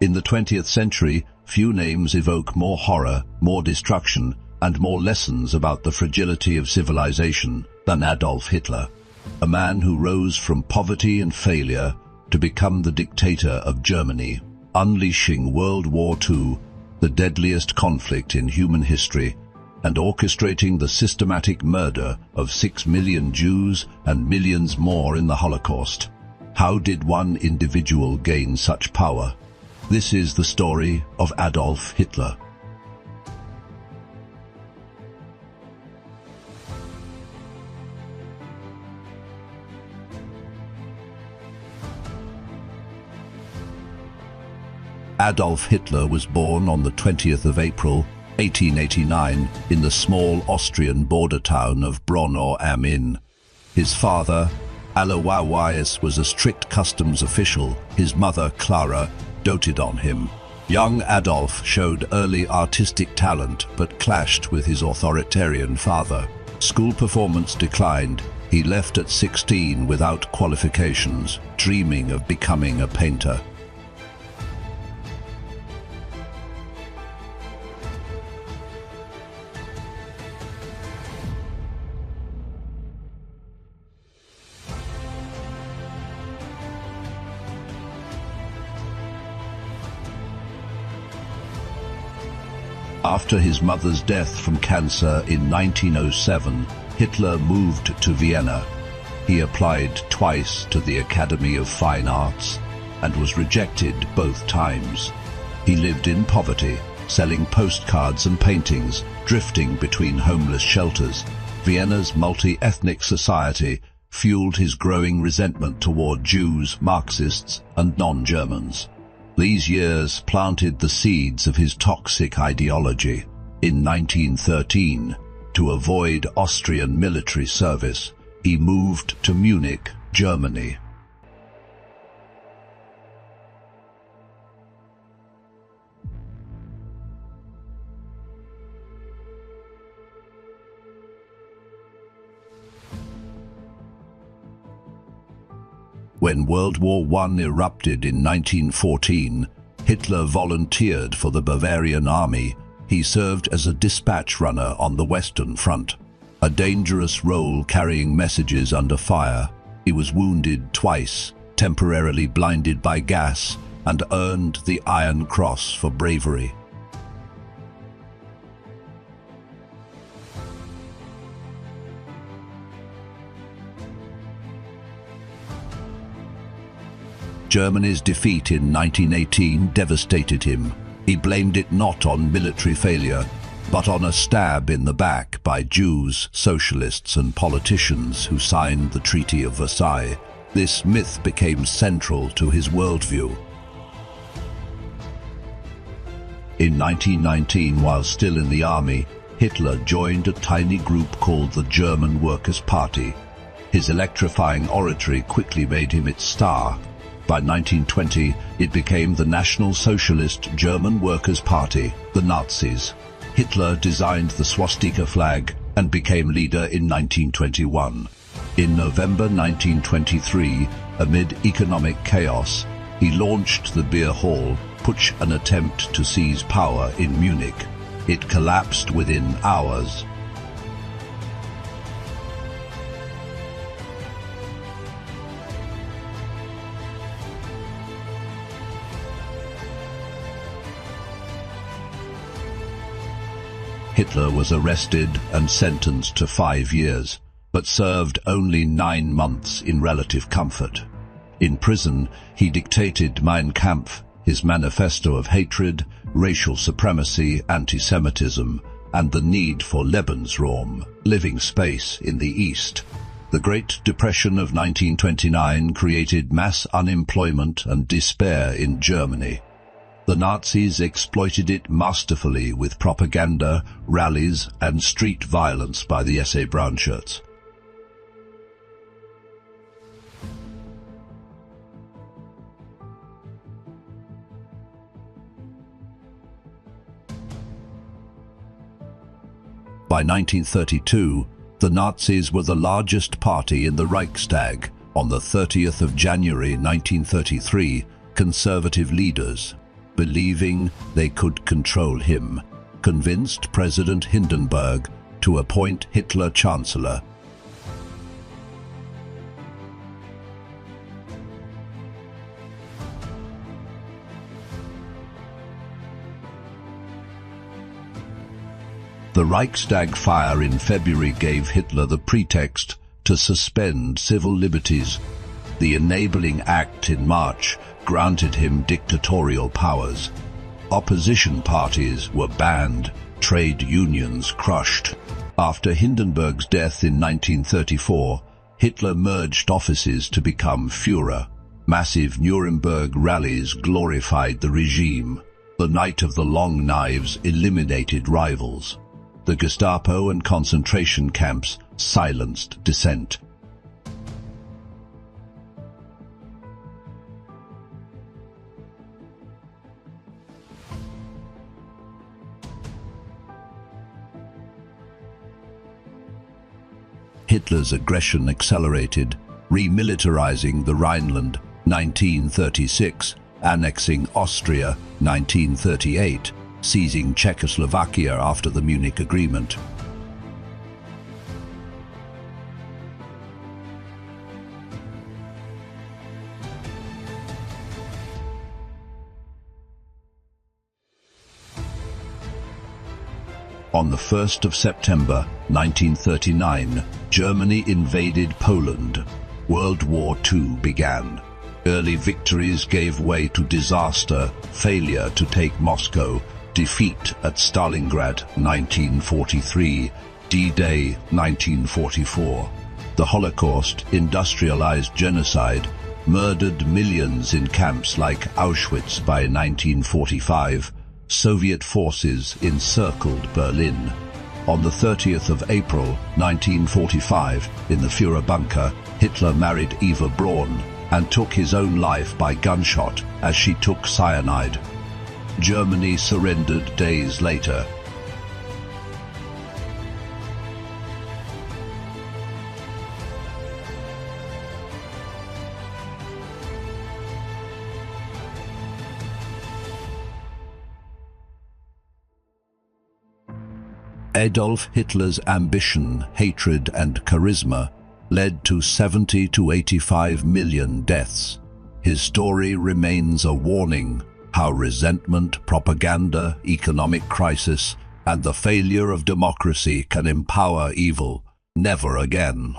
In the 20th century, few names evoke more horror, more destruction, and more lessons about the fragility of civilization than Adolf Hitler, a man who rose from poverty and failure to become the dictator of Germany, unleashing World War II, the deadliest conflict in human history, and orchestrating the systematic murder of 6 million Jews and millions more in the Holocaust. How did one individual gain such power? This is the story of Adolf Hitler. Adolf Hitler was born on the 20th of April, 1889, in the small Austrian border town of Braunau am Inn. His father, Aloysius, was a strict customs official. His mother, Clara, doted on him. Young Adolf showed early artistic talent but clashed with his authoritarian father. School performance declined. He left at 16 without qualifications, dreaming of becoming a painter. After his mother's death from cancer in 1907, Hitler moved to Vienna. He applied twice to the Academy of Fine Arts and was rejected both times. He lived in poverty, selling postcards and paintings, drifting between homeless shelters. Vienna's multi-ethnic society fueled his growing resentment toward Jews, Marxists, and non-Germans. These years planted the seeds of his toxic ideology. In 1913, to avoid Austrian military service, he moved to Munich, Germany. When World War I erupted in 1914, Hitler volunteered for the Bavarian army. He served as a dispatch runner on the Western Front, a dangerous role carrying messages under fire. He was wounded twice, temporarily blinded by gas, and earned the Iron Cross for bravery. Germany's defeat in 1918 devastated him. He blamed it not on military failure, but on a stab in the back by Jews, socialists, and politicians who signed the Treaty of Versailles. This myth became central to his worldview. In 1919, while still in the army, Hitler joined a tiny group called the German Workers' Party. His electrifying oratory quickly made him its star. By 1920, it became the National Socialist German Workers' Party, the Nazis. Hitler designed the swastika flag and became leader in 1921. In November 1923, amid economic chaos, he launched the beer hall, putsch, an attempt to seize power in Munich. It collapsed within hours. Hitler was arrested and sentenced to 5 years, but served only 9 months in relative comfort. In prison, he dictated Mein Kampf, his manifesto of hatred, racial supremacy, anti-Semitism, and the need for Lebensraum, living space, in the East. The Great Depression of 1929 created mass unemployment and despair in Germany. The Nazis exploited it masterfully with propaganda, rallies, and street violence by the SA brownshirts. By 1932, the Nazis were the largest party in the Reichstag. On the 30th of January 1933, conservative leaders, believing they could control him, convinced President Hindenburg to appoint Hitler Chancellor. The Reichstag fire in February gave Hitler the pretext to suspend civil liberties. The Enabling Act in March granted him dictatorial powers. Opposition parties were banned, trade unions crushed. After Hindenburg's death in 1934, Hitler merged offices to become Führer. Massive Nuremberg rallies glorified the regime. The Night of the Long Knives eliminated rivals. The Gestapo and concentration camps silenced dissent. Hitler's aggression accelerated, remilitarizing the Rhineland, 1936, annexing Austria, 1938, seizing Czechoslovakia after the Munich Agreement. On the 1st of September 1939, Germany invaded Poland. World War II began. Early victories gave way to disaster, failure to take Moscow, defeat at Stalingrad 1943, D-Day 1944. The Holocaust, industrialized genocide, murdered millions in camps like Auschwitz by 1945. Soviet forces encircled Berlin. On the 30th of April 1945, in the Führer bunker, Hitler married Eva Braun and took his own life by gunshot as she took cyanide. Germany surrendered days later. Adolf Hitler's ambition, hatred and charisma led to 70 to 85 million deaths. His story remains a warning how resentment, propaganda, economic crisis, and the failure of democracy can empower evil. Never again.